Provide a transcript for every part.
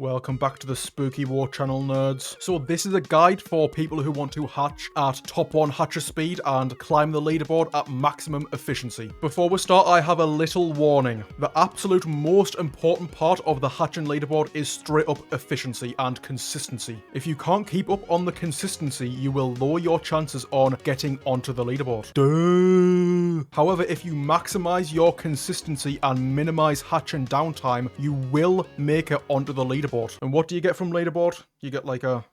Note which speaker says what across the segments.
Speaker 1: Welcome back to the SpookyWoe channel, nerds. So this is a guide for people who want to hatch at top 1 hatcher speed and climb the leaderboard at maximum efficiency. Before we start, I have a little warning. The absolute most important part of the hatching leaderboard is straight up efficiency and consistency. If you can't keep up on the consistency, you will lower your chances on getting onto the leaderboard. Duh. However, if you maximize your consistency and minimize hatching downtime, you will make it onto the leaderboard. And what do you get from leaderboard? You get like a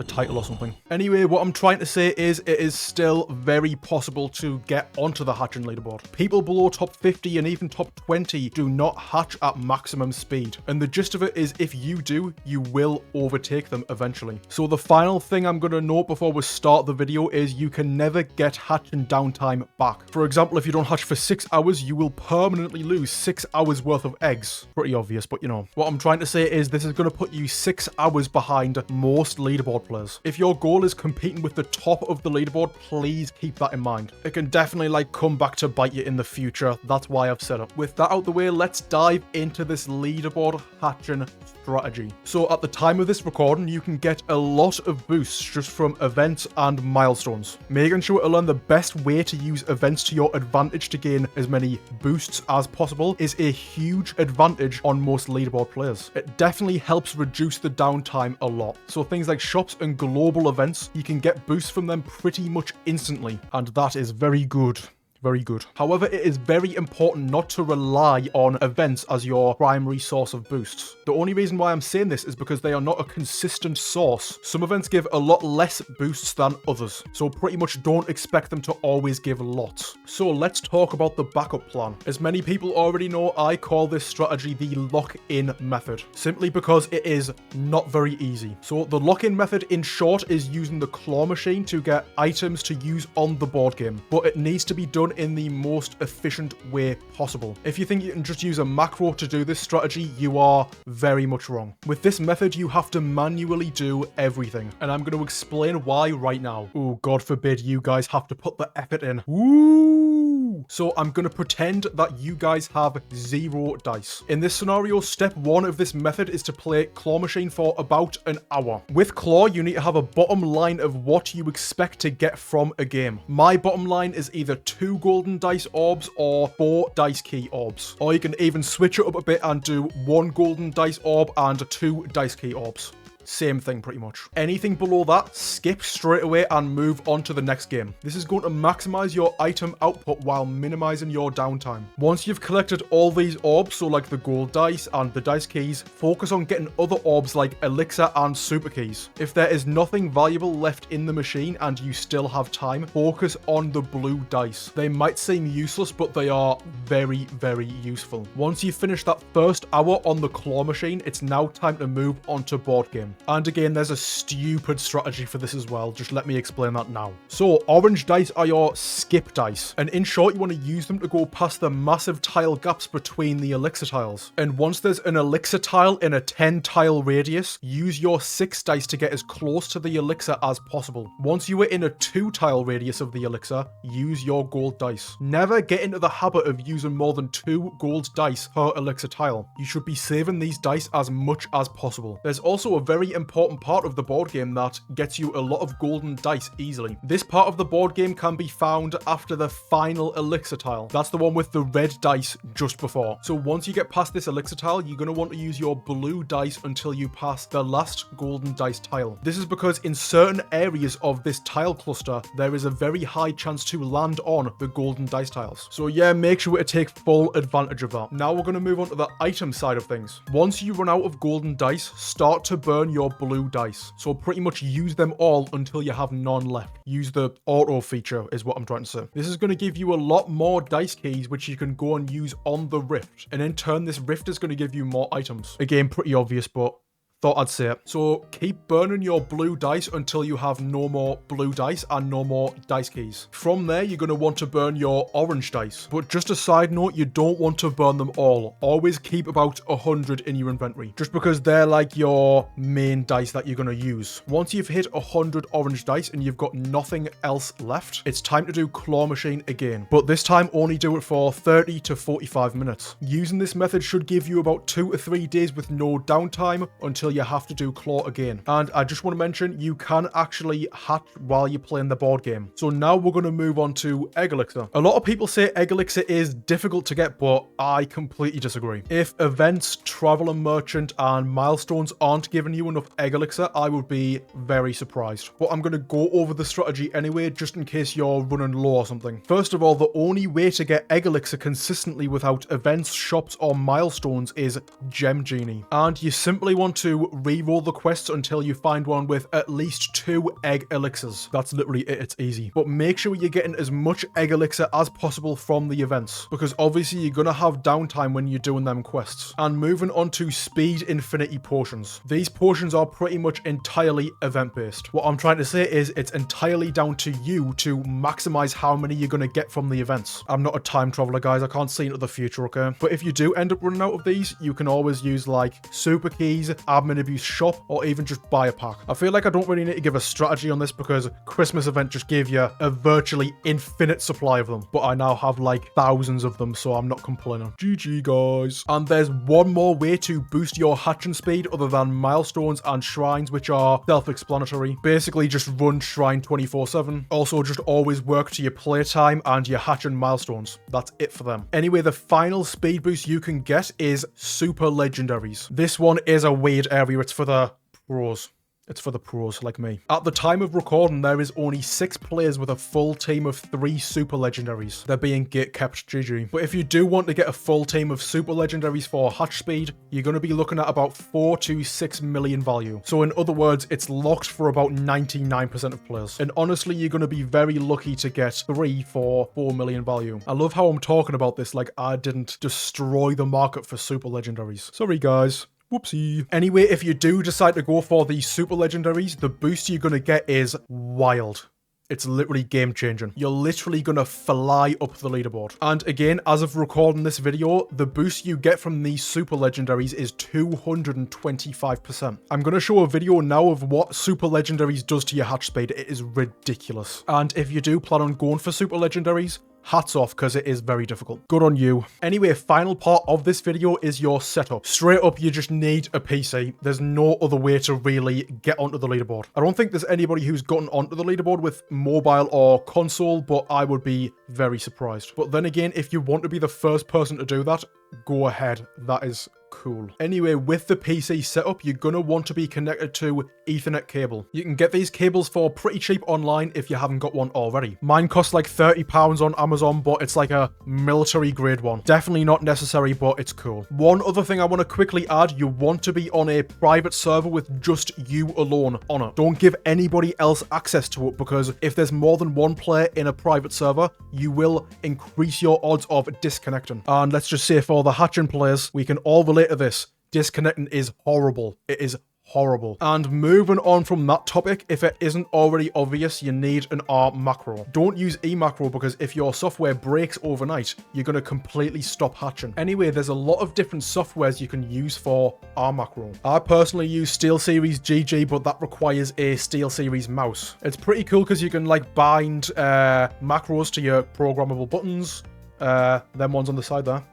Speaker 1: title or something. Anyway, what I'm trying to say is it is still very possible to get onto the hatching leaderboard. People below top 50 and even top 20 do not hatch at maximum speed. And the gist of it is if you do, you will overtake them eventually. So the final thing I'm going to note before we start the video is you can never get hatching downtime back. For example, if you don't hatch for 6 hours, you will permanently lose 6 hours worth of eggs. Pretty obvious, but you know. What I'm trying to say is this is going to put you 6 hours behind most leaderboard players. If your goal is competing with the top of the leaderboard, please keep that in mind. It can definitely come back to bite you in the future. That's why I've set up. With that out the way, let's dive into this leaderboard hatching strategy. So at the time of this recording, you can get a lot of boosts just from events and milestones. Making sure to learn the best way to use events to your advantage to gain as many boosts as possible is a huge advantage on most leaderboard players. It definitely helps reduce the downtime a lot. So things like shops and global events, you can get boosts from them pretty much instantly, and that is very good. Very good. However, it is very important not to rely on events as your primary source of boosts. The only reason why I'm saying this is because they are not a consistent source. Some events give a lot less boosts than others, so pretty much don't expect them to always give lots. So let's talk about the backup plan. As many people already know, I call this strategy the lock-in method, simply because it is not very easy. So the lock-in method, in short, is using the claw machine to get items to use on the board game, but it needs to be done in the most efficient way possible. If you think you can just use a macro to do this strategy, you are very much wrong. With this method, you have to manually do everything, and I'm going to explain why right now. Oh, God forbid you guys have to put the effort in. Woo! So I'm going to pretend that you guys have 0 dice. In this scenario, step 1 of this method is to play Claw Machine for about an hour. With Claw, you need to have a bottom line of what you expect to get from a game. My bottom line is either 2 golden dice orbs or 4 dice key orbs. Or you can even switch it up a bit and do 1 golden dice orb and 2 dice key orbs. Same thing pretty much. Anything below that, skip straight away and move on to the next game. This is going to maximize your item output while minimizing your downtime. Once you've collected all these orbs, so like the gold dice and the dice keys, focus on getting other orbs like elixir and super keys. If there is nothing valuable left in the machine and you still have time, focus on the blue dice. They might seem useless, but they are very, very useful. Once you finish that first hour on the claw machine, it's now time to move on to board game. And again, there's a stupid strategy for this as well. Just let me explain that now. So, orange dice are your skip dice. And in short, you want to use them to go past the massive tile gaps between the elixir tiles. And once there's an elixir tile in a 10 tile radius, use your 6 dice to get as close to the elixir as possible. Once you are in a 2 tile radius of the elixir, use your gold dice. Never get into the habit of using more than 2 gold dice per elixir tile. You should be saving these dice as much as possible. There's also a very important part of the board game that gets you a lot of golden dice easily. This part of the board game can be found after the final elixir tile. That's the one with the red dice just before. So once you get past this elixir tile, you're going to want to use your blue dice until you pass the last golden dice tile. This is because in certain areas of this tile cluster, there is a very high chance to land on the golden dice tiles. So yeah, make sure to take full advantage of that. Now we're going to move on to the item side of things. Once you run out of golden dice, start to burn your blue dice. So pretty much use them all until you have none left. Use the auto feature is what I'm trying to say. This is going to give you a lot more dice keys which you can go and use on the rift. And in turn, this rift is going to give you more items. Again, pretty obvious, but thought I'd say it. So keep burning your blue dice until you have no more blue dice and no more dice keys. From there, you're going to want to burn your orange dice. But just a side note, you don't want to burn them all. Always keep about 100 in your inventory, just because they're like your main dice that you're going to use. Once you've hit 100 orange dice and you've got nothing else left, it's time to do claw machine again. But this time, only do it for 30 to 45 minutes. Using this method should give you about 2 to 3 days with no downtime until you have to do claw again. And I just want to mention, you can actually hatch while you're playing the board game. So now we're going to move on to egg elixir. A lot of people say egg elixir is difficult to get, but I completely disagree. If events, traveler merchant, and milestones aren't giving you enough egg elixir, I would be very surprised. But I'm going to go over the strategy anyway, just in case you're running low or something. First of all, the only way to get egg elixir consistently without events, shops, or milestones is Gem Genie. And you simply want to re-roll the quests until you find one with at least 2 egg elixirs. That's literally it, it's easy. But make sure you're getting as much egg elixir as possible from the events, because obviously you're gonna have downtime when you're doing them quests. And moving on to speed infinity potions. These potions are pretty much entirely event based. What I'm trying to say is it's entirely down to you to maximize how many you're gonna get from the events. I'm not a time traveler, guys. I can't see into the future, okay? But if you do end up running out of these, you can always use like super keys, admin abuse shop, or even just buy a pack. I feel like I don't really need to give a strategy on this because Christmas event just gave you a virtually infinite supply of them. But I now have like thousands of them, so I'm not complaining. GG, guys. And there's one more way to boost your hatching speed other than milestones and shrines, which are self-explanatory. Basically, just run shrine 24/7. Also, just always work to your playtime and your hatching milestones. That's it for them. Anyway, the final speed boost you can get is super legendaries. This one is a weird area. It's for the pros. It's for the pros like me. At the time of recording, there is only 6 players with a full team of 3 super legendaries. They're being gate kept, GG. But if you do want to get a full team of super legendaries for hatch speed, you're going to be looking at about 4 to 6 million value. So in other words, it's locked for about 99% of players. And honestly, you're going to be very lucky to get 3 for 4 million value. I love how I'm talking about this like I didn't destroy the market for super legendaries. Sorry, guys. Whoopsie. Anyway, if you do decide to go for the super legendaries, the boost you're going to get is wild. It's literally game changing. You're literally gonna fly up the leaderboard. And again, as of recording this video, the boost you get from these super legendaries is 225%. I'm gonna show a video now of what super legendaries does to your hatch speed. It is ridiculous. And if you do plan on going for super legendaries, hats off, because it is very difficult. Good on you. Anyway, final part of this video is your setup. Straight up, you just need a PC. There's no other way to really get onto the leaderboard. I don't think there's anybody who's gotten onto the leaderboard with mobile or console, but I would be very surprised. But then again, if you want to be the first person to do that, go ahead. That is cool. Anyway, with the PC setup, you're gonna want to be connected to Ethernet cable. You can get these cables for pretty cheap online if you haven't got one already. Mine costs like £30 on Amazon, but it's like a military grade one. Definitely not necessary, but it's cool. One other thing I want to quickly add, you want to be on a private server with just you alone on it. Don't give anybody else access to it, because if there's more than one player in a private server, you will increase your odds of disconnecting. And let's just say for the hatching players, we can all relate to this. Disconnecting is horrible. It is horrible. And moving on from that topic, if it isn't already obvious, you need an R macro. Don't use E macro, because if your software breaks overnight, you're going to completely stop hatching. Anyway, there's a lot of different softwares you can use for R macro. I personally use SteelSeries GG, but that requires a SteelSeries mouse. It's pretty cool because you can like bind macros to your programmable buttons. Them ones on the side there.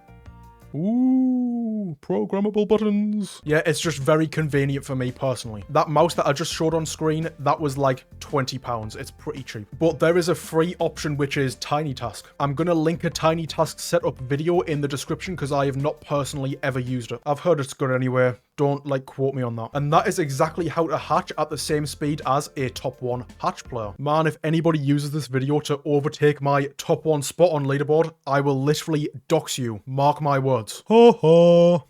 Speaker 1: Ooh, programmable buttons. Yeah, it's just very convenient for me personally. That mouse that I just showed on screen, that was like £20. It's pretty cheap. But there is a free option, which is TinyTask. I'm going to link a TinyTask setup video in the description because I have not personally ever used it. I've heard it's good anyway. Don't like quote me on that. And that is exactly how to hatch at the same speed as a top 1 hatch player. Man, if anybody uses this video to overtake my top 1 spot on leaderboard, I will literally dox you. Mark my words. Ha ha.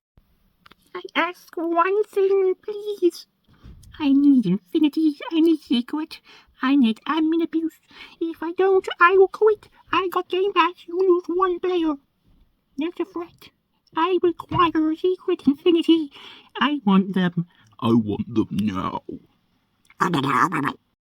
Speaker 2: I ask one thing, please. I need infinity. I need secret. I need admin abuse. If I don't, I will quit. I got Game Pass. You lose 1 player. That's a threat. I require secret infinity. I want them
Speaker 3: I want them now.